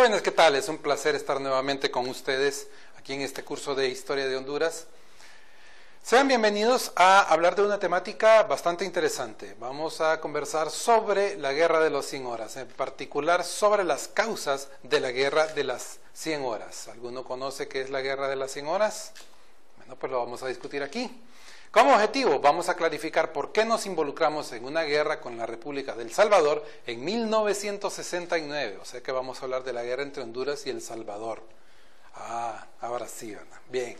Jóvenes, ¿qué tal? Es un placer estar nuevamente con ustedes aquí en este curso de Historia de Honduras. Sean bienvenidos a hablar de una temática bastante interesante. Vamos a conversar sobre la Guerra de las 100 horas, en particular sobre las causas de la Guerra de las 100 horas. ¿Alguno conoce qué es la Guerra de las 100 horas? Bueno, pues lo vamos a discutir aquí. Como objetivo, vamos a clarificar por qué nos involucramos en una guerra con la República del Salvador en 1969. O sea que vamos a hablar de la guerra entre Honduras y El Salvador. Ahora sí, ¿verdad? Bien.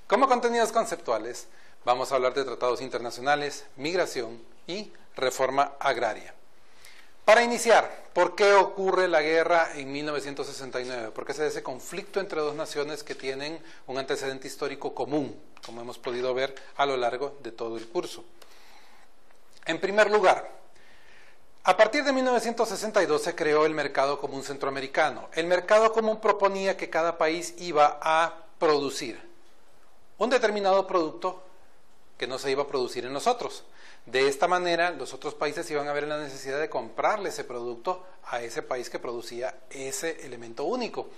Como contenidos conceptuales, vamos a hablar de tratados internacionales, migración y reforma agraria. Para iniciar, ¿por qué ocurre la guerra en 1969? ¿Por qué se da ese conflicto entre dos naciones que tienen un antecedente histórico común, como hemos podido ver a lo largo de todo el curso? En primer lugar, a partir de 1962 se creó el Mercado Común Centroamericano. El Mercado Común proponía que cada país iba a producir un determinado producto que no se iba a producir en los otros. De esta manera, los otros países iban a ver la necesidad de comprarle ese producto a ese país que producía ese elemento único.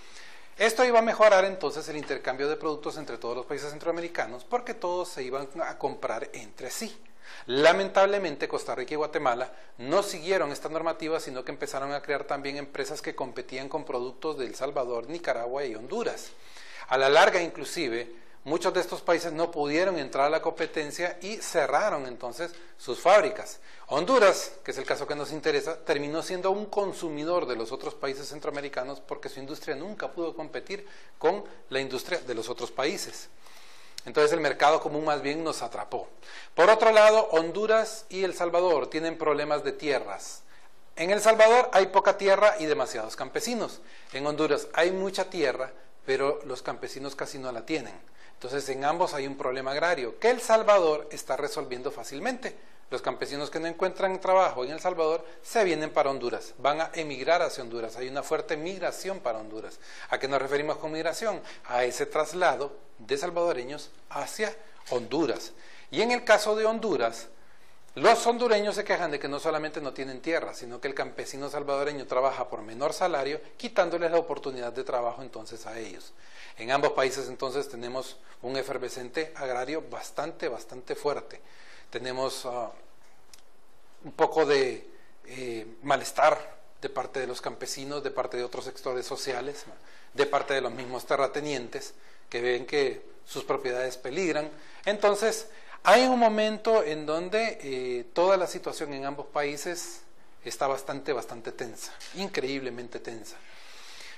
Esto iba a mejorar entonces el intercambio de productos entre todos los países centroamericanos porque todos se iban a comprar entre sí. Lamentablemente, Costa Rica y Guatemala no siguieron esta normativa, sino que empezaron a crear también empresas que competían con productos de El Salvador, Nicaragua y Honduras. A la larga, inclusive, muchos de estos países no pudieron entrar a la competencia y cerraron entonces sus fábricas. Honduras, que es el caso que nos interesa, terminó siendo un consumidor de los otros países centroamericanos porque su industria nunca pudo competir con la industria de los otros países. Entonces el mercado común más bien nos atrapó. Por otro lado, Honduras y El Salvador tienen problemas de tierras. En El Salvador hay poca tierra y demasiados campesinos. En Honduras hay mucha tierra, pero los campesinos casi no la tienen. Entonces en ambos hay un problema agrario que El Salvador está resolviendo fácilmente. Los campesinos que no encuentran trabajo en El Salvador se vienen para Honduras, van a emigrar hacia Honduras, hay una fuerte migración para Honduras. ¿A qué nos referimos con migración? A ese traslado de salvadoreños hacia Honduras. Y en el caso de Honduras, los hondureños se quejan de que no solamente no tienen tierra, sino que el campesino salvadoreño trabaja por menor salario, quitándoles la oportunidad de trabajo entonces a ellos. En ambos países entonces tenemos un efervescente agrario bastante fuerte. Tenemos un poco de malestar de parte de los campesinos, de parte de otros sectores sociales, de parte de los mismos terratenientes que ven que sus propiedades peligran. Entonces, hay un momento en donde toda la situación en ambos países está bastante tensa, increíblemente tensa.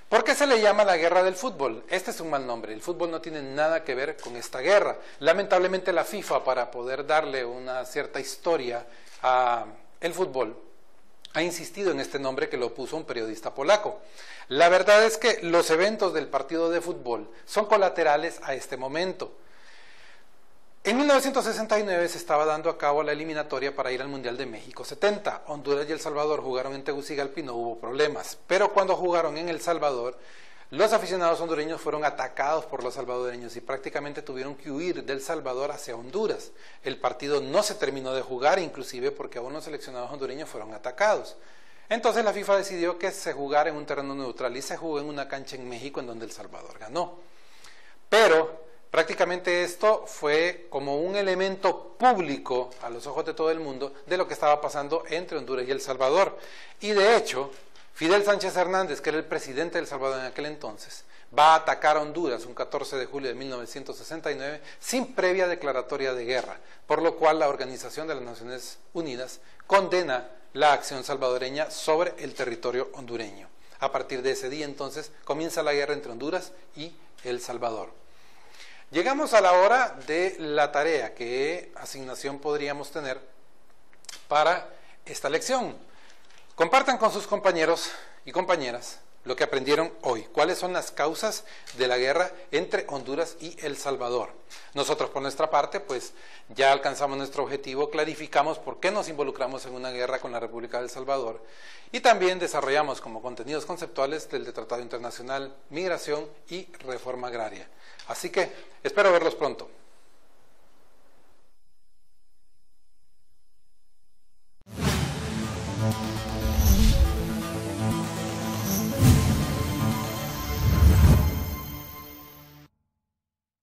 ¿Por qué se le llama la guerra del fútbol? Este es un mal nombre, el fútbol no tiene nada que ver con esta guerra. Lamentablemente la FIFA, para poder darle una cierta historia al fútbol, ha insistido en este nombre que lo puso un periodista polaco. La verdad es que los eventos del partido de fútbol son colaterales a este momento. En 1969 se estaba dando a cabo la eliminatoria para ir al Mundial de México 70. Honduras y El Salvador jugaron en Tegucigalpa y no hubo problemas. Pero cuando jugaron en El Salvador, los aficionados hondureños fueron atacados por los salvadoreños y prácticamente tuvieron que huir del Salvador hacia Honduras. El partido no se terminó de jugar, inclusive porque algunos seleccionados hondureños fueron atacados. Entonces la FIFA decidió que se jugara en un terreno neutral y se jugó en una cancha en México en donde El Salvador ganó. Pero prácticamente esto fue como un elemento público a los ojos de todo el mundo de lo que estaba pasando entre Honduras y El Salvador. Y de hecho, Fidel Sánchez Hernández, que era el presidente de El Salvador en aquel entonces, va a atacar a Honduras un 14 de julio de 1969 sin previa declaratoria de guerra, por lo cual la Organización de las Naciones Unidas condena la acción salvadoreña sobre el territorio hondureño. A partir de ese día entonces comienza la guerra entre Honduras y El Salvador. Llegamos a la hora de la tarea, ¿qué asignación podríamos tener para esta lección? Compartan con sus compañeros y compañeras lo que aprendieron hoy. ¿Cuáles son las causas de la guerra entre Honduras y El Salvador? Nosotros por nuestra parte, pues ya alcanzamos nuestro objetivo, clarificamos por qué nos involucramos en una guerra con la República del Salvador y también desarrollamos como contenidos conceptuales del de Tratado Internacional, Migración y Reforma Agraria. Así que espero verlos pronto.